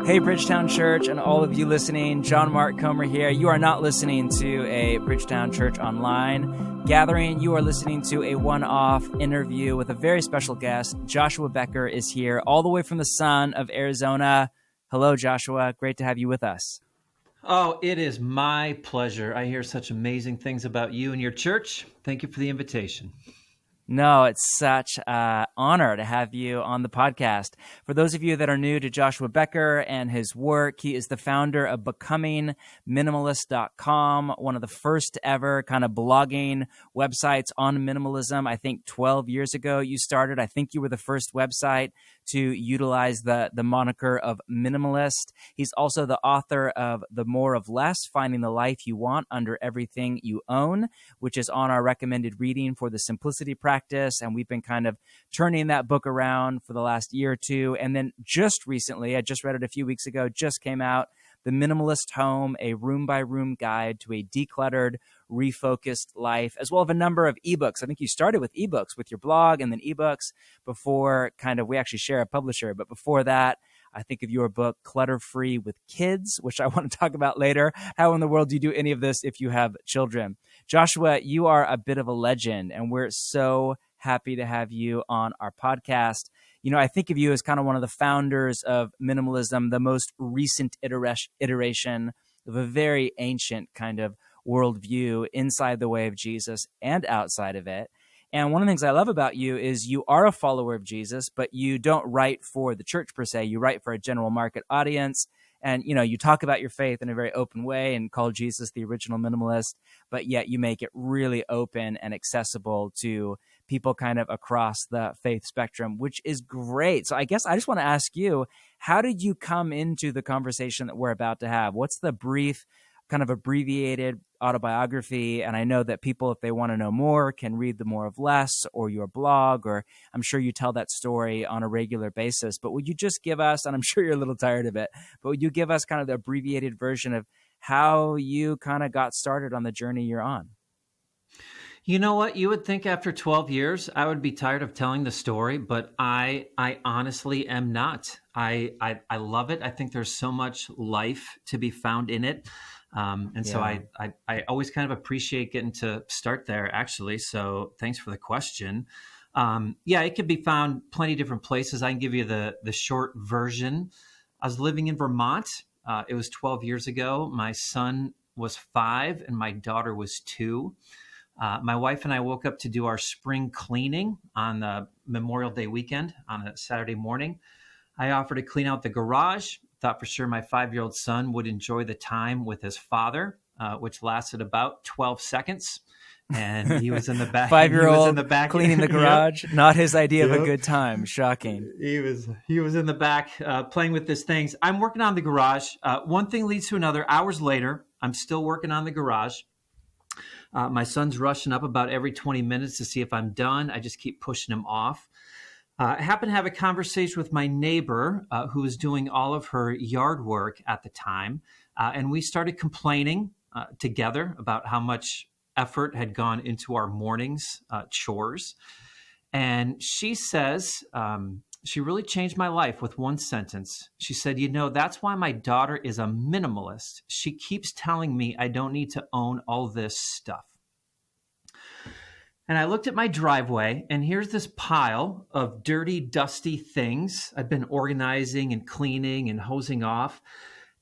Hey, Bridgetown Church, and all of you listening, John Mark Comer here. You are not listening to a Bridgetown Church Online gathering. You are listening to a one-off interview with a very special guest. Joshua Becker is here, all the way from the sun of Arizona. Hello, Joshua. Great to have you with us. Oh, it is my pleasure. I hear such amazing things about you and your church. Thank you for the invitation. No, it's such an honor to have you on the podcast. For those of you that are new to Joshua Becker and his work, he is the founder of becomingminimalist.com, one of the first ever kind of blogging websites on minimalism. I think 12 years ago you started. I think you were the first website to utilize the moniker of minimalist. He's also the author of The More of Less, Finding the Life You Want Under Everything You Own, which is on our recommended reading for the Simplicity Practice. And we've been kind of turning that book around for the last year or two. And then just recently, I just read it a few weeks ago, just came out, The Minimalist Home, a room-by-room guide to a decluttered, refocused life, as well as a number of ebooks. I think you started with ebooks with your blog and then ebooks before we actually share a publisher. But before that, I think of your book, Clutter Free with Kids, which I want to talk about later. How in the world do you do any of this if you have children? Joshua, you are a bit of a legend, and we're so happy to have you on our podcast. You know, I think of you as kind of one of the founders of minimalism, the most recent iteration of a very ancient kind of worldview inside the way of Jesus and outside of it. And one of the things I love about you is you are a follower of Jesus, but you don't write for the church per se. You write for a general market audience. And, you know, you talk about your faith in a very open way and call Jesus the original minimalist, but yet you make it really open and accessible to people kind of across the faith spectrum, which is great. So I guess I just want to ask you, how did you come into the conversation that we're about to have? What's the brief, kind of abbreviated autobiography? And I know that people, if they want to know more, can read The More of Less or your blog, or I'm sure you tell that story on a regular basis. But would you just give us, and I'm sure you're a little tired of it, but would you give us kind of the abbreviated version of how you kind of got started on the journey you're on? You know what? You would think after 12 years, I would be tired of telling the story, but I honestly am not. I love it. I think there's so much life to be found in it. So I always kind of appreciate getting to start there, actually. So thanks for the question. It could be found plenty of different places. I can give you the short version. I was living in Vermont. It was 12 years ago. My son was 5 and my daughter was 2. My wife and I woke up to do our spring cleaning on the Memorial Day weekend on a Saturday morning. I offered to clean out the garage. Thought for sure my 5-year-old son would enjoy the time with his father, which lasted about 12 seconds. And he was in the back. 5-year-old cleaning the garage, yep. Not his idea of a good time. Shocking. He was in the back playing with his things. I'm working on the garage. One thing leads to another. Hours later, I'm still working on the garage. My son's rushing up about every 20 minutes to see if I'm done. I just keep pushing him off. I happened to have a conversation with my neighbor who was doing all of her yard work at the time. And we started complaining together about how much effort had gone into our morning's chores. And she says, she really changed my life with one sentence. She said, you know, that's why my daughter is a minimalist. She keeps telling me I don't need to own all this stuff. And I looked at my driveway, and here's this pile of dirty, dusty things I've been organizing and cleaning and hosing off.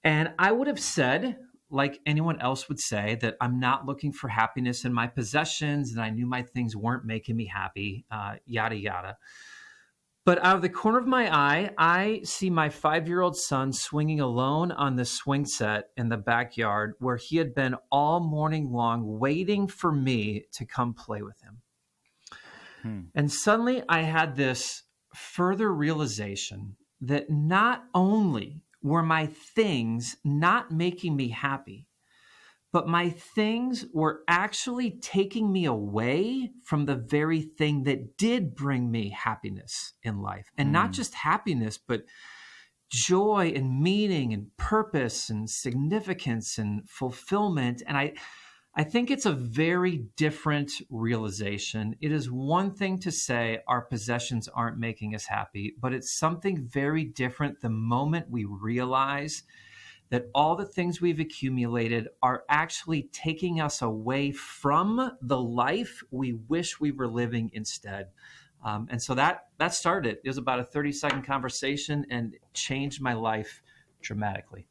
And I would have said, like anyone else would say, that I'm not looking for happiness in my possessions, and I knew my things weren't making me happy, yada, yada. But out of the corner of my eye, I see my 5-year-old son swinging alone on the swing set in the backyard where he had been all morning long waiting for me to come play with him. And suddenly I had this further realization that not only were my things not making me happy, but my things were actually taking me away from the very thing that did bring me happiness in life. And not just happiness, but joy and meaning and purpose and significance and fulfillment. And I think it's a very different realization. It is one thing to say our possessions aren't making us happy, but it's something very different the moment we realize that all the things we've accumulated are actually taking us away from the life we wish we were living instead. And so that started. It was about a 30-second conversation and it changed my life dramatically.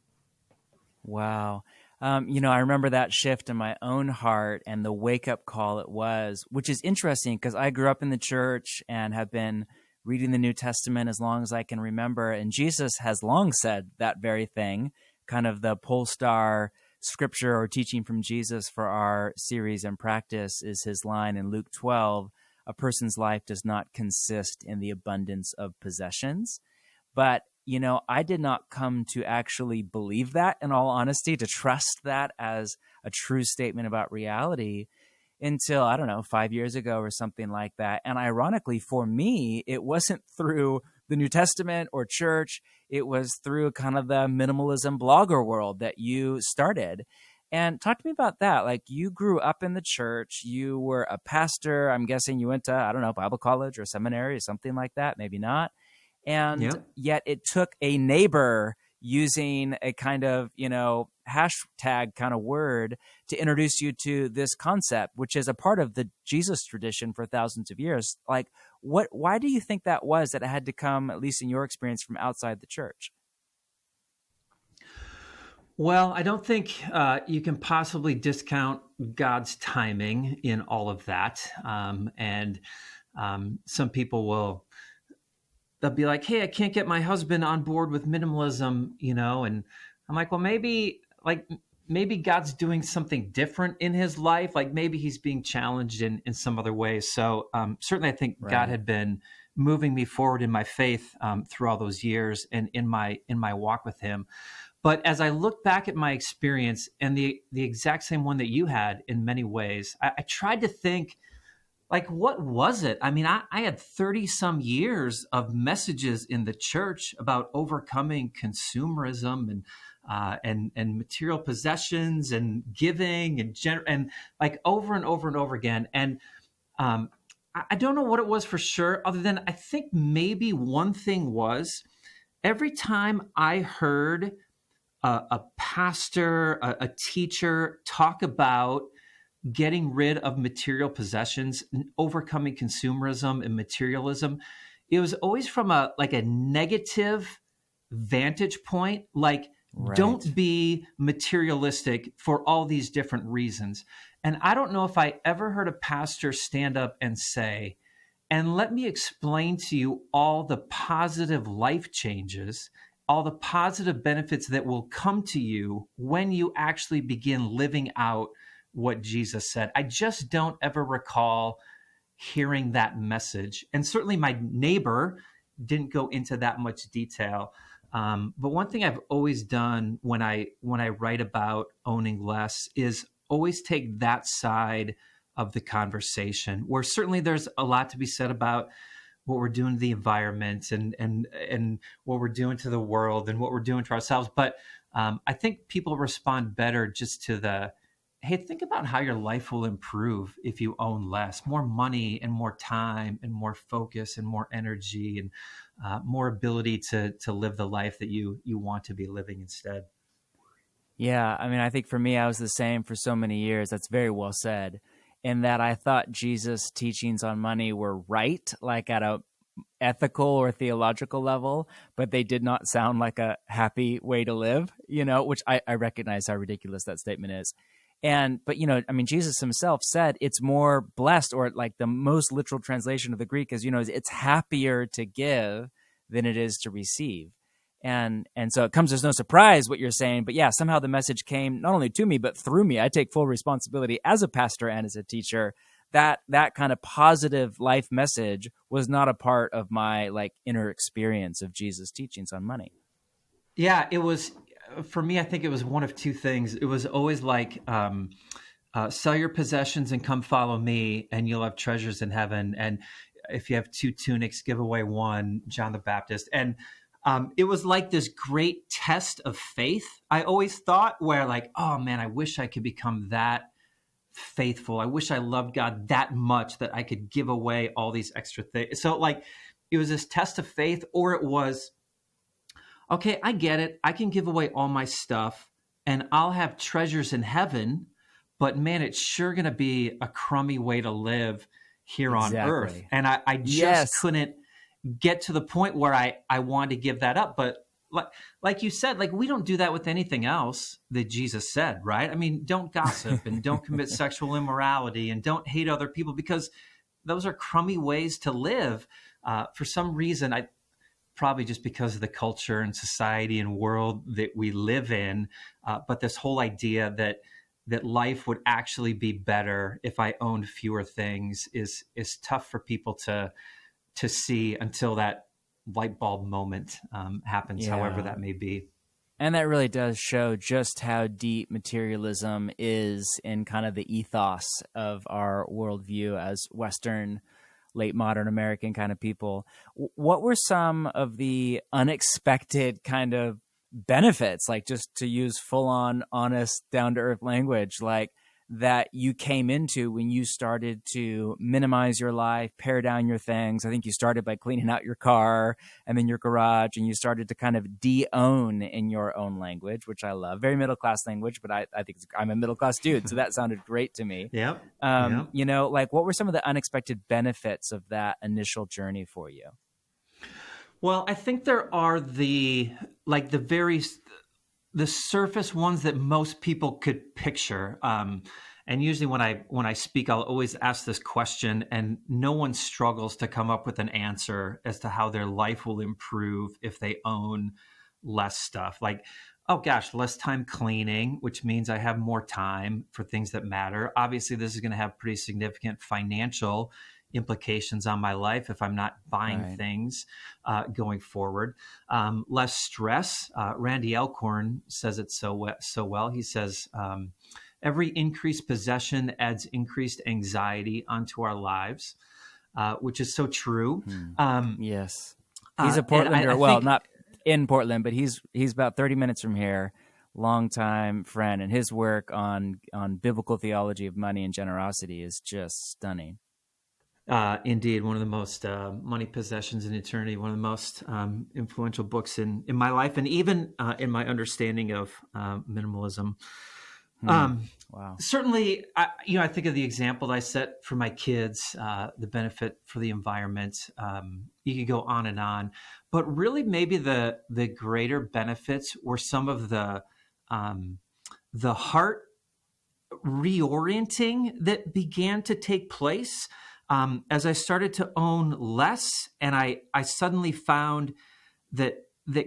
Wow. I remember that shift in my own heart and the wake-up call it was, which is interesting because I grew up in the church and have been reading the New Testament as long as I can remember. And Jesus has long said that very thing, kind of the pole star scripture or teaching from Jesus for our series and practice is his line in Luke 12, a person's life does not consist in the abundance of possessions. But I did not come to actually believe that, in all honesty, to trust that as a true statement about reality until, I don't know, 5 years ago or something like that. And ironically, for me, it wasn't through the New Testament or church. It was through kind of the minimalism blogger world that you started. And talk to me about that. Like, you grew up in the church, you were a pastor. I'm guessing you went to, I don't know, Bible college or seminary or something like that, maybe not. And yet it took a neighbor using a kind of, hashtag kind of word to introduce you to this concept, which is a part of the Jesus tradition for thousands of years. Like, why do you think that was, that it had to come, at least in your experience, from outside the church? Well, I don't think you can possibly discount God's timing in all of that. And some people they'll be like, hey, I can't get my husband on board with minimalism, and I'm like, well, maybe God's doing something different in his life. Like maybe he's being challenged in some other ways. So certainly I think God had been moving me forward in my faith through all those years and in my walk with him. But as I look back at my experience and the exact same one that you had in many ways, I tried to think, like, what was it? I mean, I had 30 some years of messages in the church about overcoming consumerism and material possessions and giving and like over and over and over again. And I don't know what it was for sure, other than I think maybe one thing was every time I heard a pastor, a teacher talk about getting rid of material possessions, overcoming consumerism and materialism, it was always from a negative vantage point. Like, don't be materialistic for all these different reasons. And I don't know if I ever heard a pastor stand up and say, and let me explain to you all the positive life changes, all the positive benefits that will come to you when you actually begin living out what Jesus said. I just don't ever recall hearing that message. And certainly my neighbor didn't go into that much detail. But one thing I've always done when I write about owning less is always take that side of the conversation, where certainly there's a lot to be said about what we're doing to the environment and what we're doing to the world and what we're doing to ourselves. But I think people respond better just to the, hey, think about how your life will improve if you own less, more money and more time and more focus and more energy and more ability to live the life that you want to be living instead. Yeah, I mean, I think for me, I was the same for so many years. That's very well said. In that I thought Jesus' teachings on money were right, like at a ethical or theological level, but they did not sound like a happy way to live, which I recognize how ridiculous that statement is. But I mean, Jesus himself said it's more blessed, or like the most literal translation of the Greek is, it's happier to give than it is to receive. And so it comes as no surprise what you're saying, but yeah, somehow the message came not only to me, but through me. I take full responsibility as a pastor and as a teacher that kind of positive life message was not a part of my inner experience of Jesus' teachings on money. Yeah, it was, for me, I think it was one of two things. It was always like, sell your possessions and come follow me and you'll have treasures in heaven. And if you have 2 tunics, give away 1, John the Baptist. And it was like this great test of faith, I always thought, where like, oh man, I wish I could become that faithful. I wish I loved God that much that I could give away all these extra things. So like it was this test of faith, or it was, okay, I get it. I can give away all my stuff and I'll have treasures in heaven, but man, it's sure going to be a crummy way to live here on earth. And I just couldn't get to the point where I wanted to give that up. But like you said, like we don't do that with anything else that Jesus said, right? I mean, don't gossip and don't commit sexual immorality and don't hate other people, because those are crummy ways to live. For some reason, probably just because of the culture and society and world that we live in, but this whole idea that life would actually be better if I owned fewer things is tough for people to see until that light bulb moment happens, however that may be. And that really does show just how deep materialism is in kind of the ethos of our worldview as Western, late modern American kind of people. What were some of the unexpected kind of benefits, like just to use full on, honest, down to earth language, like that you came into when you started to minimize your life, pare down your things? I think you started by cleaning out your car and then your garage, and you started to kind of de-own in your own language, which I love. Very middle-class language, but I think I'm a middle-class dude, so that sounded great to me. Yep. You know, like what were some of the unexpected benefits of that initial journey for you? Well, I think there are the surface ones that most people could picture. And usually when I speak, I'll always ask this question, and no one struggles to come up with an answer as to how their life will improve if they own less stuff. Like, oh gosh, less time cleaning, which means I have more time for things that matter. Obviously, this is going to have pretty significant financial implications on my life if I'm not buying things going forward. Less stress. Randy Alcorn says it so well. He says, every increased possession adds increased anxiety onto our lives, which is so true. Yes. He's a Portlander. Not in Portland, but he's about 30 minutes from here. Longtime friend, and his work on biblical theology of money and generosity is just stunning. Indeed, one of the most money possessions in eternity, one of the most influential books in my life, and even in my understanding of minimalism. Wow. Certainly, I think of the example that I set for my kids, the benefit for the environment. You could go on and on, but really, maybe the greater benefits were some of the heart reorienting that began to take place. As I started to own less, and I suddenly found that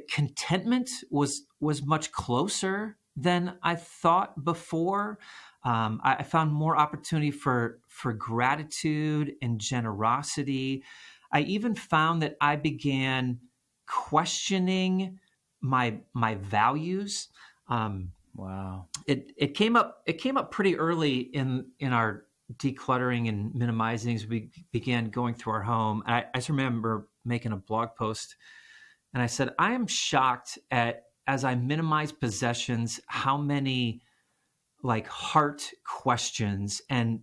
contentment was much closer than I thought before. I found more opportunity for gratitude and generosity. I even found that I began questioning my values. Wow. It came up pretty early in our decluttering and minimizing as we began going through our home. I just remember making a blog post, and I said, I am shocked at, as I minimize possessions, how many like heart questions and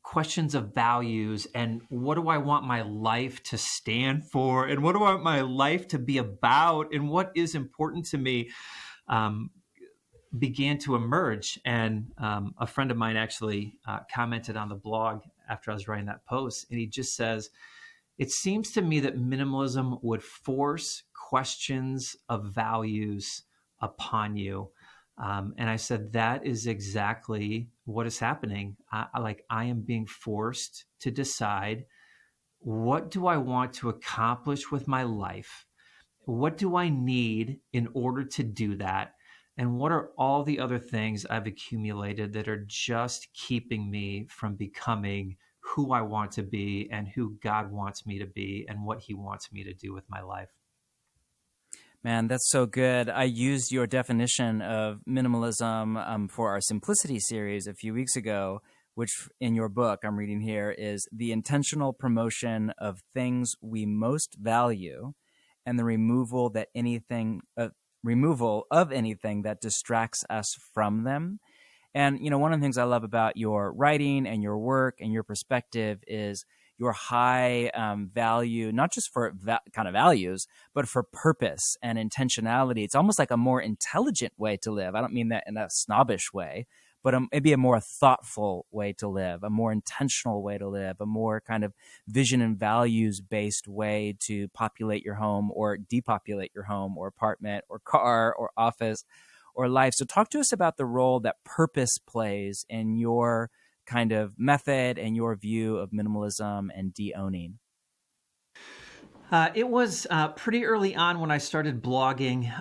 questions of values, and what do I want my life to stand for, and what do I want my life to be about, and what is important to me, began to emerge. And a friend of mine actually commented on the blog after I was writing that post, and he just says, it seems to me that minimalism would force questions of values upon you. And I said, that is exactly what is happening. I am being forced to decide, what do I want to accomplish with my life? What do I need in order to do that? And what are all the other things I've accumulated that are just keeping me from becoming who I want to be and who God wants me to be and what he wants me to do with my life? Man, that's so good. I used your definition of minimalism for our Simplicity series a few weeks ago, which in your book, I'm reading here, is the intentional promotion of things we most value and the removal of anything that distracts us from them. And, one of the things I love about your writing and your work and your perspective is your high value, not just for kind of values, but for purpose and intentionality. It's almost like a more intelligent way to live. I don't mean that in a snobbish way, but maybe a more thoughtful way to live, a more intentional way to live, a more kind of vision and values based way to populate your home or depopulate your home or apartment or car or office or life. So talk to us about the role that purpose plays in your kind of method and your view of minimalism and de-owning. It was pretty early on when I started blogging,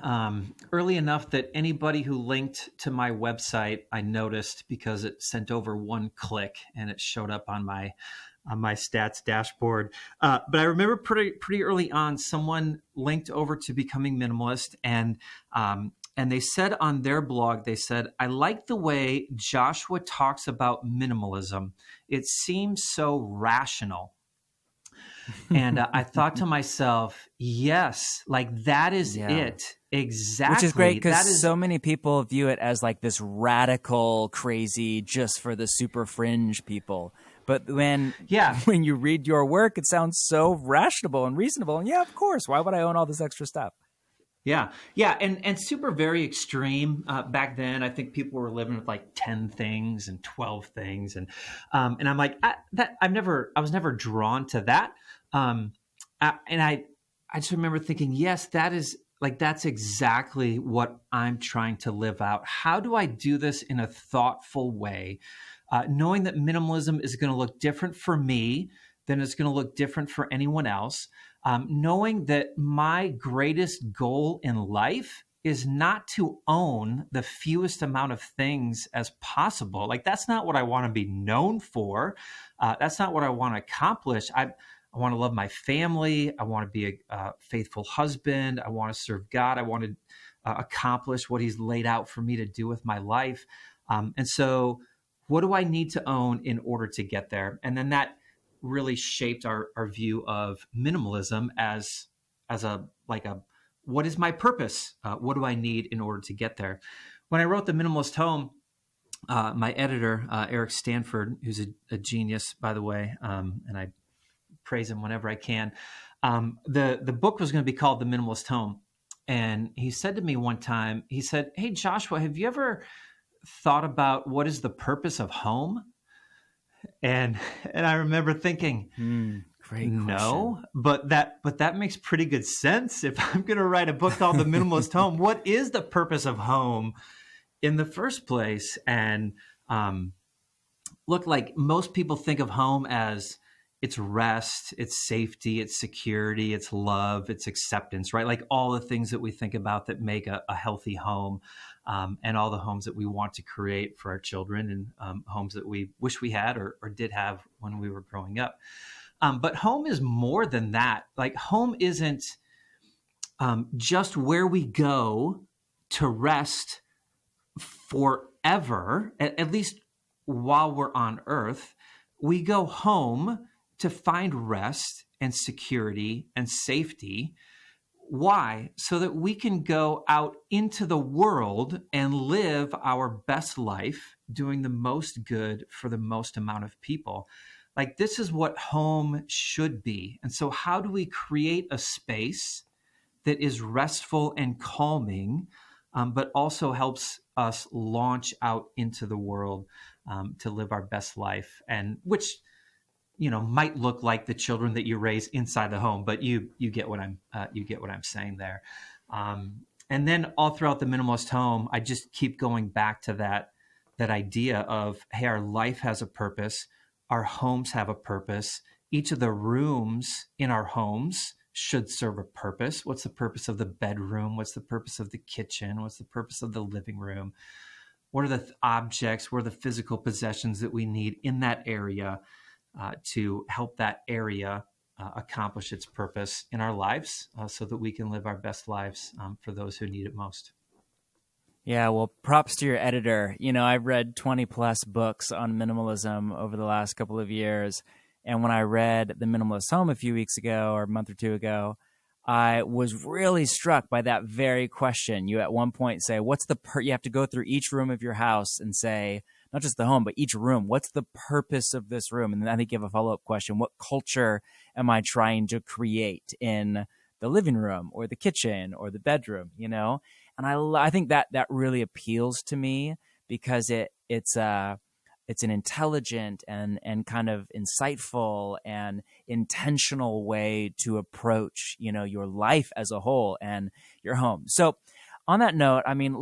early enough that anybody who linked to my website, I noticed because it sent over one click and it showed up on my stats dashboard. But I remember pretty early on, someone linked over to Becoming Minimalist, and they said on their blog, they said, "I like the way Joshua talks about minimalism. It seems so rational." And I thought to myself, yes, like that is it. Exactly. Which is great because so many people view it as like this radical, crazy, just for the super fringe people. But when you read your work, it sounds so rational and reasonable. And of course, why would I own all this extra stuff? Yeah. And super very extreme. Back then, I think people were living with like 10 things and 12 things. And I'm like, I was never drawn to that. And I just remember thinking, yes, that's exactly what I'm trying to live out. How do I do this in a thoughtful way? Knowing that minimalism is going to look different for me than it's going to look different for anyone else. Knowing that my greatest goal in life is not to own the fewest amount of things as possible. Like, that's not what I want to be known for. That's not what I want to accomplish. I want to love my family. I want to be a faithful husband. I want to serve God. I want to accomplish what he's laid out for me to do with my life. And so what do I need to own in order to get there? And then that really shaped our view of minimalism as a what is my purpose? What do I need in order to get there? When I wrote The Minimalist Home, my editor, Eric Stanford, who's a genius, by the way, and I praise him whenever I can. The book was going to be called The Minimalist Home. And he said to me one time, he said, "Hey, Joshua, have you ever thought about what is the purpose of home?" And I remember thinking, great no, but that makes pretty good sense. If I'm going to write a book called The Minimalist Home, what is the purpose of home in the first place? And look, like most people think of home as it's rest, it's safety, it's security, it's love, it's acceptance, right? Like all the things that we think about that make a healthy home, and all the homes that we want to create for our children, and homes that we wish we had or did have when we were growing up. But home is more than that. Like home isn't just where we go to rest forever, at least while we're on earth. We go home to find rest and security and safety. Why? So that we can go out into the world and live our best life, doing the most good for the most amount of people. Like, this is what home should be. And so how do we create a space that is restful and calming, but also helps us launch out into the world to live our best life, and which might look like the children that you raise inside the home, but you get what I'm saying there. And then all throughout The Minimalist Home, I just keep going back to that idea of, hey, our life has a purpose, our homes have a purpose. Each of the rooms in our homes should serve a purpose. What's the purpose of the bedroom? What's the purpose of the kitchen? What's the purpose of the living room? What are the objects? What are the physical possessions that we need in that area to help that area accomplish its purpose in our lives, so that we can live our best lives for those who need it most? Yeah, well, props to your editor. I've read 20 plus books on minimalism over the last couple of years. And when I read The Minimalist Home a few weeks ago or a month or two ago, I was really struck by that very question. You at one point say, you have to go through each room of your house and say, not just the home, but each room, what's the purpose of this room? And then I think you have a follow-up question. What culture am I trying to create in the living room or the kitchen or the bedroom, you know? And I think that really appeals to me because it's an intelligent and kind of insightful and intentional way to approach, you know, your life as a whole and your home. So on that note, I mean,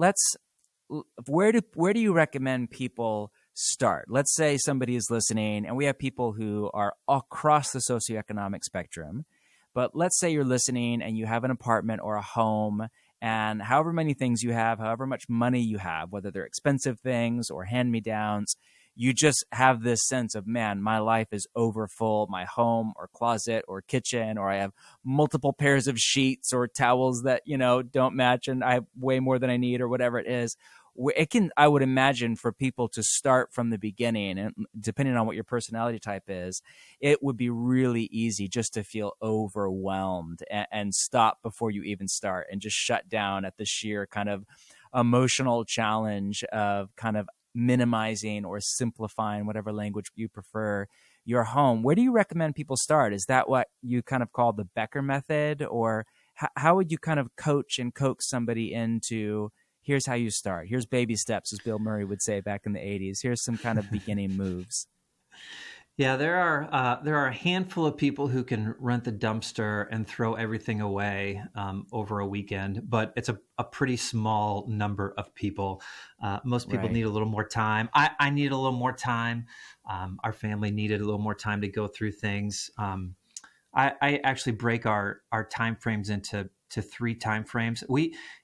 where do you recommend people start? Let's say somebody is listening and we have people who are across the socioeconomic spectrum, but let's say you're listening and you have an apartment or a home, and however many things you have, however much money you have, whether they're expensive things or hand-me-downs, you just have this sense of, man, my life is overfull, my home or closet or kitchen, or I have multiple pairs of sheets or towels that, you know, don't match and I have way more than I need or whatever it is. I would imagine for people to start from the beginning, and depending on what your personality type is, it would be really easy just to feel overwhelmed and stop before you even start and just shut down at the sheer kind of emotional challenge of kind of minimizing or simplifying, whatever language you prefer, your home. Where do you recommend people start? Is that what you kind of call the Becker method? Or how would you kind of coach and coax somebody into, here's how you start. Here's baby steps, as Bill Murray would say back in the 80s. Here's some kind of beginning moves. Yeah, there are a handful of people who can rent the dumpster and throw everything away over a weekend, but it's a pretty small number of people. Most people need a little more time. I need a little more time. Our family needed a little more time to go through things. I actually break our time frames into three time frames.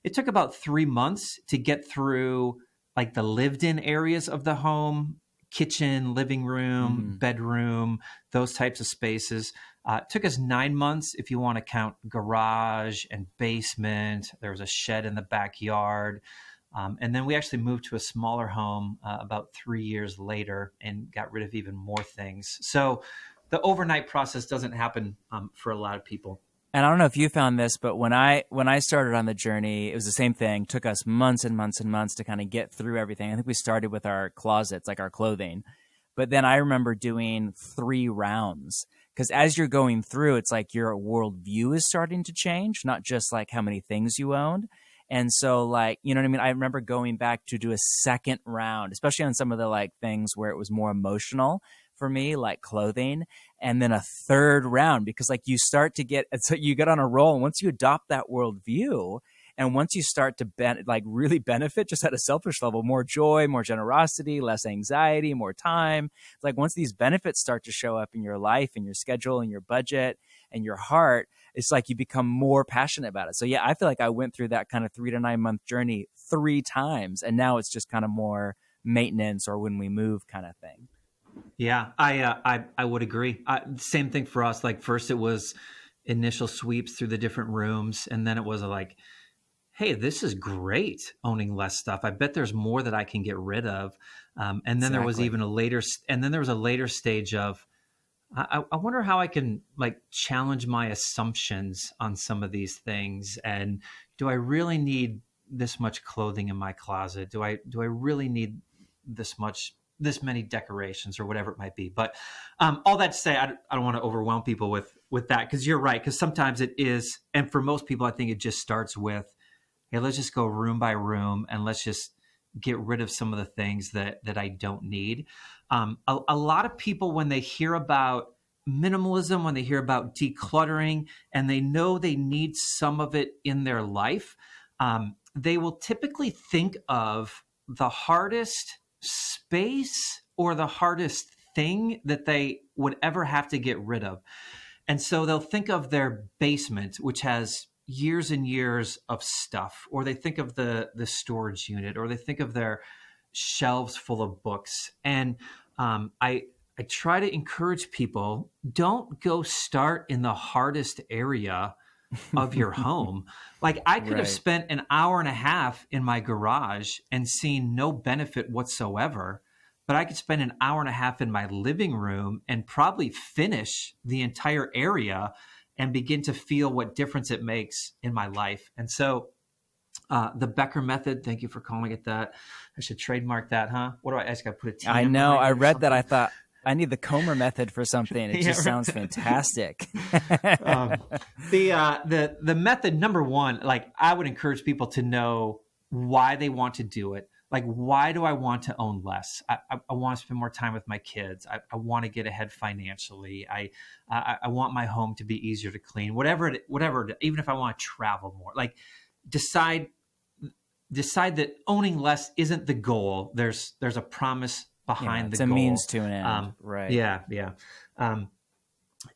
It took about 3 months to get through like the lived in areas of the home. Kitchen, living room, bedroom, those types of spaces. It took us 9 months if you want to count garage and basement. There was a shed in the backyard. And then we actually moved to a smaller home about 3 years later and got rid of even more things. So the overnight process doesn't happen for a lot of people. And I don't know if you found this, but when I started on the journey, it was the same thing. It took us months and months and months to kind of get through everything. I think we started with our closets, like our clothing. But then I remember doing 3 rounds, because as you're going through, it's like your worldview is starting to change, not just like how many things you owned. And so, like, you know what I mean? I remember going back to do a second round, especially on some of the like things where it was more emotional for me, like clothing, and then a third round, because like you start to get, so you get on a roll. And once you adopt that worldview, and once you start to really benefit just at a selfish level, more joy, more generosity, less anxiety, more time. Like once these benefits start to show up in your life and your schedule and your budget and your heart, it's like you become more passionate about it. So yeah, I feel like I went through that kind of 3 to 9 month journey 3 times. And now it's just kind of more maintenance or when we move kind of thing. Yeah, I would agree. Same thing for us. Like first it was initial sweeps through the different rooms. And then it was like, hey, this is great owning less stuff. I bet there's more that I can get rid of. And then there was even a later stage of, I wonder how I can like challenge my assumptions on some of these things. And do I really need this much clothing in my closet? Do I really need this many decorations or whatever it might be? But all that to say, I don't want to overwhelm people with that, because you're right. Because sometimes it is, and for most people, I think it just starts with, hey, let's just go room by room and let's just get rid of some of the things that I don't need. A lot of people, when they hear about minimalism, when they hear about decluttering, and they know they need some of it in their life, they will typically think of the hardest space or the hardest thing that they would ever have to get rid of. And so they'll think of their basement, which has years and years of stuff, or they think of the storage unit, or they think of their shelves full of books. And I try to encourage people, don't go start in the hardest area of your home. Like I could have spent an hour and a half in my garage and seen no benefit whatsoever, but I could spend an hour and a half in my living room and probably finish the entire area and begin to feel what difference it makes in my life. And so the Becker method, thank you for calling it that. I should trademark that, huh? What do I just got to put a T I in know. behind I it or read that. I something? thought I need the Comer method for something. It Yeah, just sounds right. fantastic. The method number one, like I would encourage people to know why they want to do it. Like, why do I want to own less? I want to spend more time with my kids. I want to get ahead financially. I want my home to be easier to clean. Whatever, even if I want to travel more, like decide that owning less isn't the goal. There's a promise behind It's the a goal. means to an end, right? Yeah.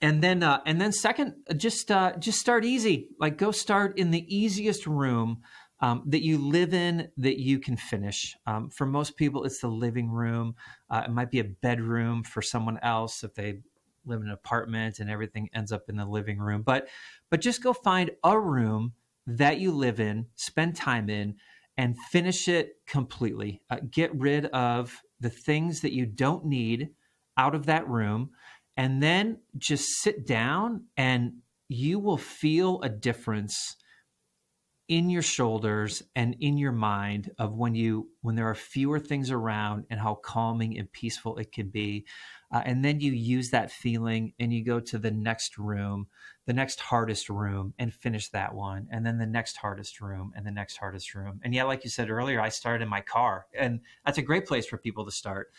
And then second, just start easy. Like, go start in the easiest room that you live in that you can finish. For most people, it's the living room. It might be a bedroom for someone else if they live in an apartment and everything ends up in the living room. But just go find a room that you live in, spend time in, and finish it completely. Get rid of the things that you don't need out of that room, and then just sit down and you will feel a difference in your shoulders and in your mind of when there are fewer things around and how calming and peaceful it can be. And then you use that feeling and you go to the next room, the next hardest room, and finish that one. And then the next hardest room and the next hardest room. And yeah, like you said earlier, I started in my car, and that's a great place for people to start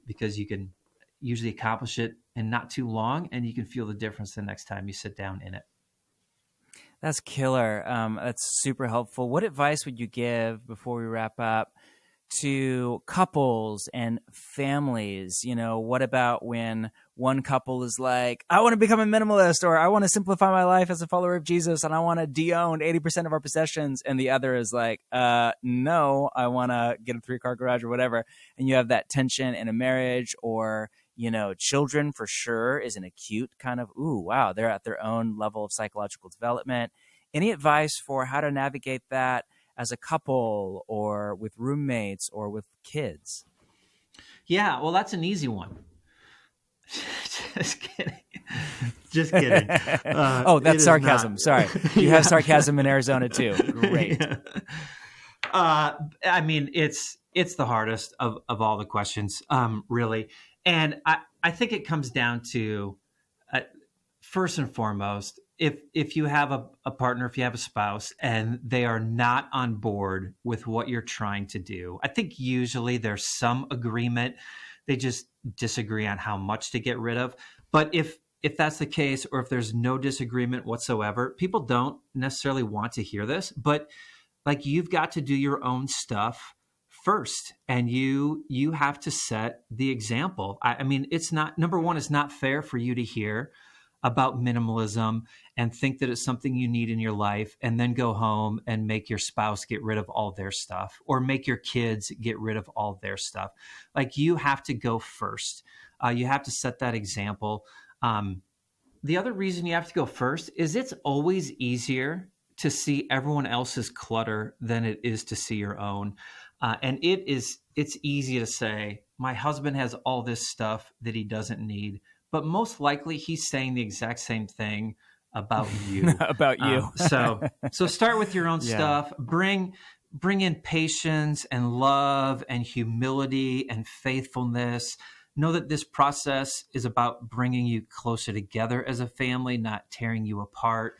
because you can usually accomplish it in not too long, and you can feel the difference the next time you sit down in it. That's killer. That's super helpful. What advice would you give before we wrap up to couples and families? What about when one couple is like, I want to become a minimalist, or I want to simplify my life as a follower of Jesus, and I want to de-own 80% of our possessions. And the other is like, no, I want to get a 3-car garage or whatever. And you have that tension in a marriage, or children for sure is an acute kind of, ooh, wow, they're at their own level of psychological development. Any advice for how to navigate that as a couple or with roommates or with kids? Yeah, well, that's an easy one. Just kidding. Just kidding. Oh, that's sarcasm. Sorry. You have sarcasm in Arizona too. Great. Yeah. I mean, it's the hardest of all the questions, really. And I think it comes down to, first and foremost, if you have a partner, if you have a spouse, and they are not on board with what you're trying to do, I think usually there's some agreement. They just disagree on how much to get rid of. But if that's the case, or if there's no disagreement whatsoever, people don't necessarily want to hear this, but like, you've got to do your own stuff first, and you have to set the example. I mean, it's not, number one, it's not fair for you to hear about minimalism and think that it's something you need in your life, and then go home and make your spouse get rid of all their stuff, or make your kids get rid of all their stuff. Like, you have to go first. You have to set that example. The other reason you have to go first is it's always easier to see everyone else's clutter than it is to see your own. And it's easy to say, my husband has all this stuff that he doesn't need, but most likely he's saying the exact same thing about you. About you. So start with your own stuff. Bring in patience and love and humility and faithfulness. Know that this process is about bringing you closer together as a family, not tearing you apart.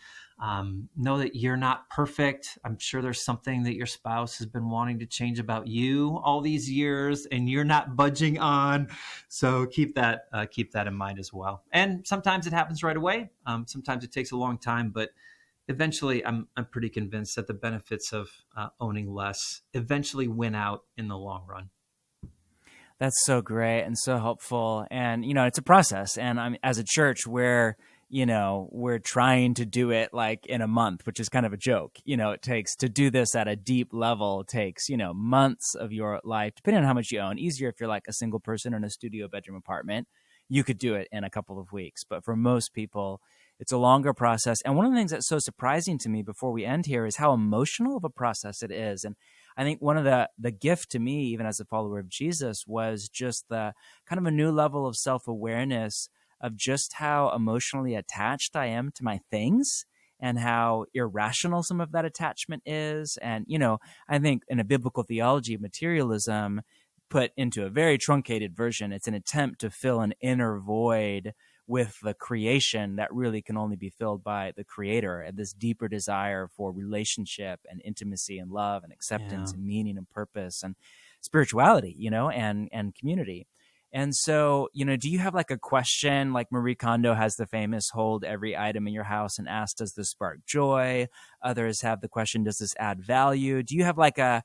Know that you're not perfect. I'm sure there's something that your spouse has been wanting to change about you all these years, and you're not budging on. So keep that in mind as well. And sometimes it happens right away. Sometimes it takes a long time, but eventually, I'm pretty convinced that the benefits of owning less eventually win out in the long run. That's so great and so helpful. And, it's a process. And as a church, we're trying to do it like in a month, which is kind of a joke. It takes to do this at a deep level, takes, months of your life, depending on how much you own. Easier if you're like a single person in a studio bedroom apartment, you could do it in a couple of weeks. But for most people, it's a longer process. And one of the things that's so surprising to me before we end here is how emotional of a process it is. And I think one of the gift to me, even as a follower of Jesus, was just the kind of a new level of self-awareness of just how emotionally attached I am to my things and how irrational some of that attachment is. And, I think in a biblical theology of materialism, put into a very truncated version, it's an attempt to fill an inner void with the creation that really can only be filled by the creator, and this deeper desire for relationship and intimacy and love and acceptance and meaning and purpose and spirituality, and community. And so, do you have like a question, like Marie Kondo has the famous hold every item in your house and ask, does this spark joy? Others have the question, does this add value? Do you have like a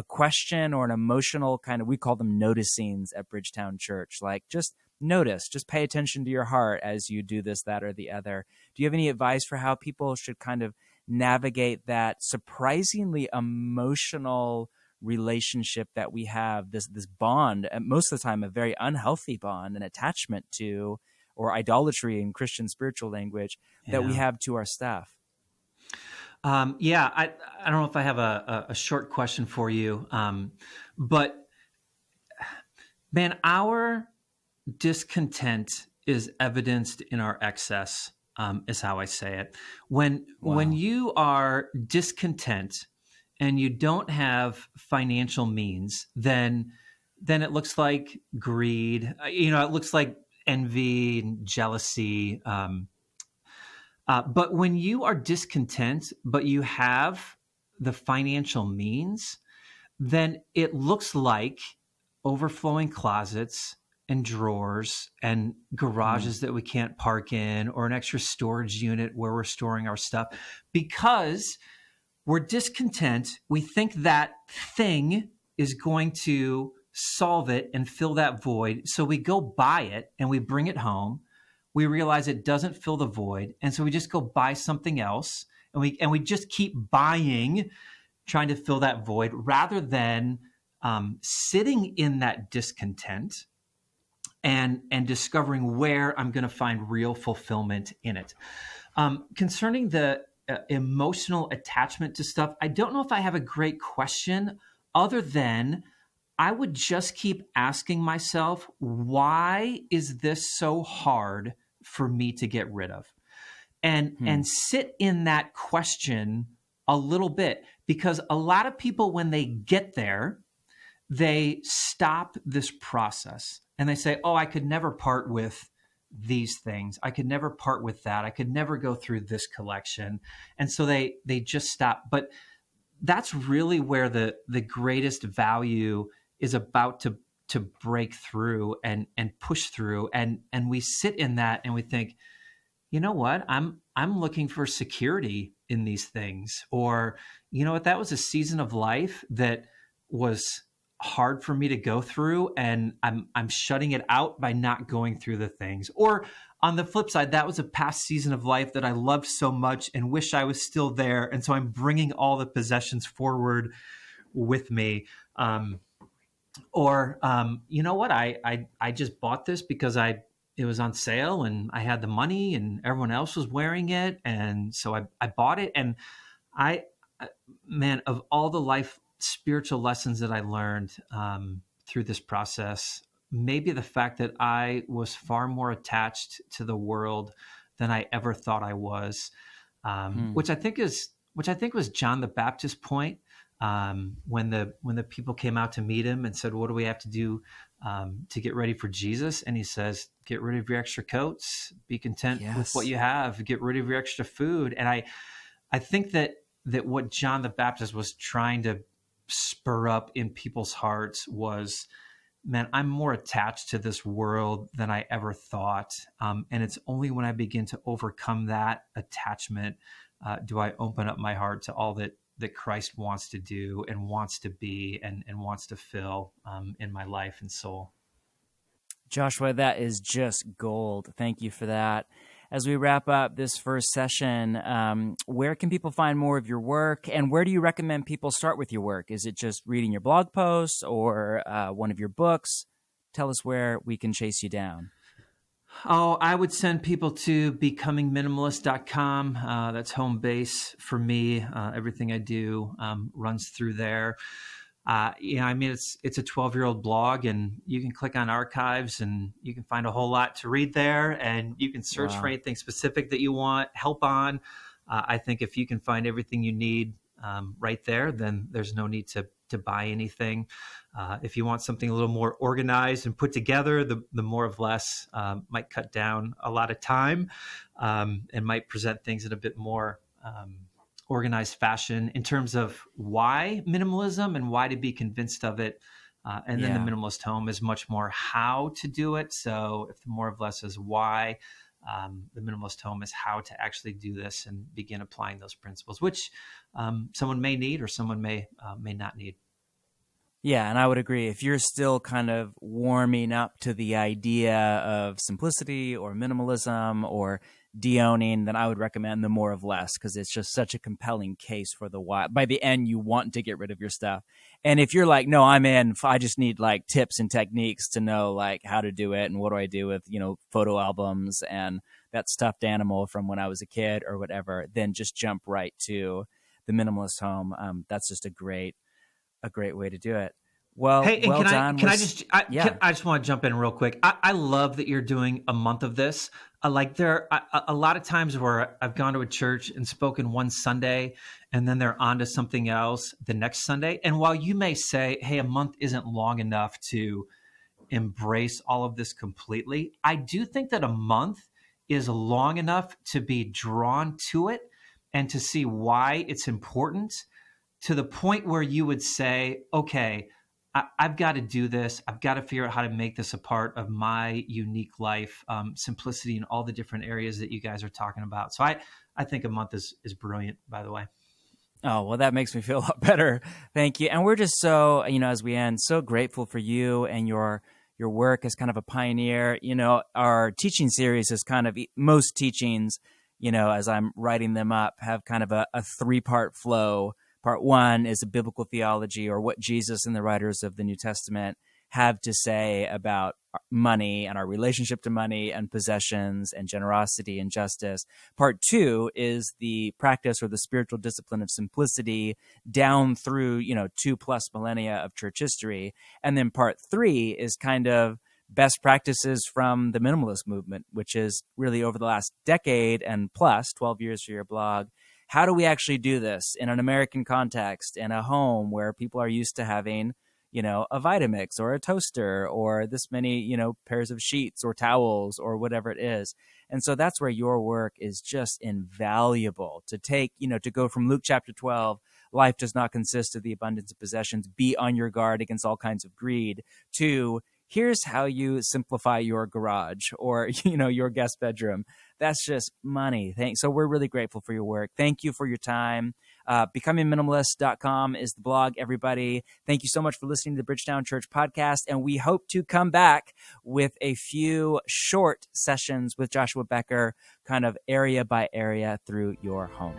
question or an emotional kind of, we call them noticings at Bridgetown Church, like just notice, just pay attention to your heart as you do this, that, or the other. Do you have any advice for how people should kind of navigate that surprisingly emotional relationship that we have, this bond, most of the time a very unhealthy bond, an attachment to, or idolatry in Christian spiritual language, that we have to our stuff? I don't know if I have a short question for you, but man, our discontent is evidenced in our excess, is how I say it. When you are discontent and you don't have financial means, then it looks like greed. It looks like envy and jealousy. But when you are discontent, but you have the financial means, then it looks like overflowing closets and drawers and garages that we can't park in, or an extra storage unit where we're storing our stuff. Because we're discontent, we think that thing is going to solve it and fill that void. So we go buy it and we bring it home. We realize it doesn't fill the void, and so we just go buy something else, and we just keep buying, trying to fill that void, rather than sitting in that discontent and discovering where I'm going to find real fulfillment in it. Concerning the emotional attachment to stuff, I don't know if I have a great question, other than I would just keep asking myself, why is this so hard for me to get rid of? And sit in that question a little bit, because a lot of people, when they get there, they stop this process and they say, oh, I could never part with these things. I could never part with that. I could never go through this collection. And so they just stop. But that's really where the greatest value is about to break through and push through. And we sit in that and we think, you know what, I'm looking for security in these things. Or, you know what, that was a season of life that was hard for me to go through, and I'm shutting it out by not going through the things. Or on the flip side, that was a past season of life that I loved so much and wish I was still there. And so I'm bringing all the possessions forward with me. Or you know what, I just bought this because it was on sale and I had the money and everyone else was wearing it. And so I bought it. And man, of all the life spiritual lessons that I learned through this process, maybe the fact that I was far more attached to the world than I ever thought I was, which I think was John the Baptist's point, when the people came out to meet him and said, what do we have to do to get ready for Jesus? And he says, get rid of your extra coats, be content with what you have, get rid of your extra food. And I think that what John the Baptist was trying to spur up in people's hearts was, man, I'm more attached to this world than I ever thought. And it's only when I begin to overcome that attachment do I open up my heart to all that Christ wants to do and wants to be and wants to fill in my life and soul. Joshua, that is just gold. Thank you for that. As we wrap up this first session, where can people find more of your work, and where do you recommend people start with your work? Is it just reading your blog posts or one of your books? Tell us where we can chase you down. Oh, I would send people to becomingminimalist.com. That's home base for me. Everything I do runs through there. I mean, it's a 12-year-old blog, and you can click on archives, and you can find a whole lot to read there, and you can search for Wow. anything specific that you want help on. I think if you can find everything you need right there, then there's no need to buy anything. If you want something a little more organized and put together, the more of less might cut down a lot of time and might present things in a bit more organized fashion in terms of why minimalism and why to be convinced of it. And then the Yeah. minimalist home is much more how to do it. So if the more of less is why, the minimalist home is how to actually do this and begin applying those principles, which someone may need or someone may not need. Yeah, and I would agree. If you're still kind of warming up to the idea of simplicity or minimalism or de-owning, then I would recommend the more of less, because it's just such a compelling case for the why. By the end, you want to get rid of your stuff. And if you're like, no, I'm in, I just need like tips and techniques to know like how to do it and what do I do with, photo albums and that stuffed animal from when I was a kid or whatever, then just jump right to the minimalist home. That's just a great way to do it. Well, Hey, and well done. Yeah. I just want to jump in real quick. I love that you're doing a month of this. A lot of times where I've gone to a church and spoken one Sunday, and then they're on to something else the next Sunday. And while you may say, hey, a month isn't long enough to embrace all of this completely, I do think that a month is long enough to be drawn to it and to see why it's important, to the point where you would say, okay, I've got to do this. I've got to figure out how to make this a part of my unique life, simplicity in all the different areas that you guys are talking about. So I think a month is brilliant, by the way. Oh, well, that makes me feel a lot better. Thank you. And we're just so, as we end, so grateful for you and your work as kind of a pioneer. Our teaching series is kind of, most teachings, as I'm writing them up, have kind of a 3-part flow. Part 1 is a biblical theology, or what Jesus and the writers of the New Testament have to say about money and our relationship to money and possessions and generosity and justice. Part 2 is the practice or the spiritual discipline of simplicity down through, 2+ millennia of church history. And then part 3 is kind of best practices from the minimalist movement, which is really over the last decade and plus 12 years for your blog. How do we actually do this in an American context, in a home where people are used to having, a Vitamix or a toaster or this many, pairs of sheets or towels or whatever it is. And so that's where your work is just invaluable to take, to go from Luke chapter 12, life does not consist of the abundance of possessions, be on your guard against all kinds of greed, to here's how you simplify your garage or, your guest bedroom. That's just money. Thanks. So we're really grateful for your work. Thank you for your time. Becomingminimalist.com is the blog, everybody. Thank you so much for listening to the Bridgetown Church podcast. And we hope to come back with a few short sessions with Joshua Becker, kind of area by area through your home.